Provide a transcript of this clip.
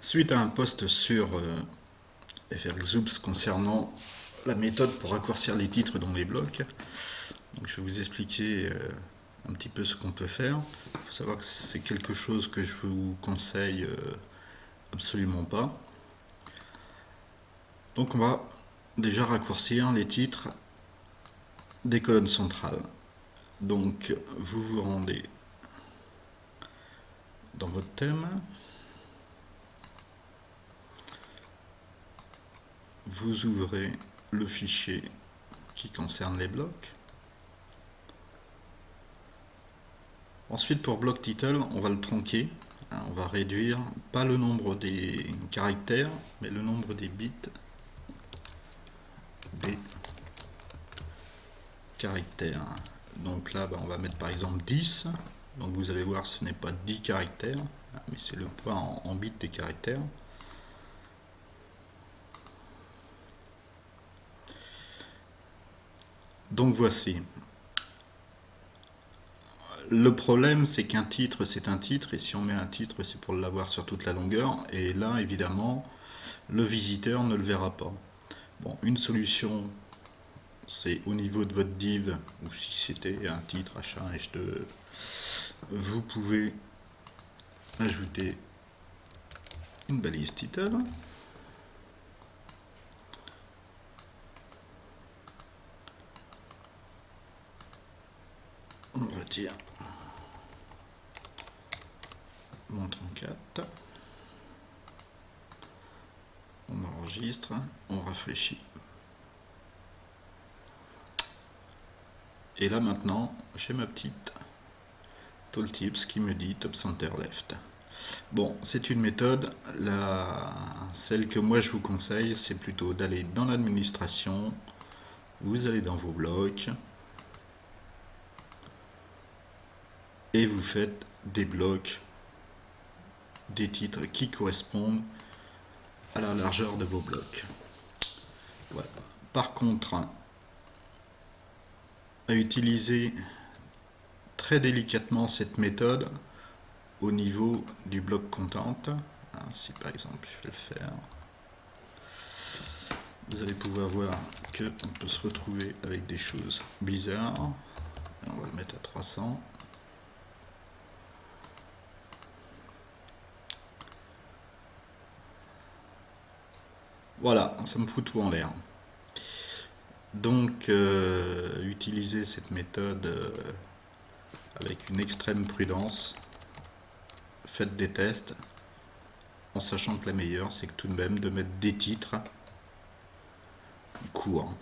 Suite à un post sur FRXOOPS concernant la méthode pour raccourcir les titres dans les blocs, donc je vais vous expliquer un petit peu ce qu'on peut faire. Il faut savoir que c'est quelque chose que je vous conseille absolument pas. Donc on va déjà raccourcir les titres des colonnes centrales. Donc vous vous rendez dans votre thème, vous ouvrez le fichier qui concerne les blocs. Ensuite, pour bloc title, on va le tronquer. On va réduire pas le nombre des caractères, mais le nombre des bits des caractères. Donc là, on va mettre par exemple 10. Donc vous allez voir, ce n'est pas 10 caractères, mais c'est le poids en bits des caractères. Donc voici. Le problème, c'est qu'un titre, c'est un titre, et si on met un titre, c'est pour l'avoir sur toute la longueur, et là, évidemment, le visiteur ne le verra pas. Bon, une solution, c'est au niveau de votre div, ou si c'était un titre, H1, H2, vous pouvez ajouter une balise title. On retire mon 34, on enregistre, on rafraîchit. Et là maintenant, j'ai ma petite tooltips qui me dit top center left. Bon, c'est une méthode, celle que moi je vous conseille, c'est plutôt d'aller dans l'administration, vous allez dans vos blocs, et vous faites des blocs, des titres qui correspondent à la largeur de vos blocs. Voilà. Par contre, à utiliser très délicatement cette méthode au niveau du bloc content. Si par exemple je vais le faire, vous allez pouvoir voir que on peut se retrouver avec des choses bizarres. On va le mettre à 300. Voilà, ça me fout tout en l'air. Donc, utilisez cette méthode avec une extrême prudence. Faites des tests, en sachant que la meilleure, c'est que tout de même de mettre des titres courts.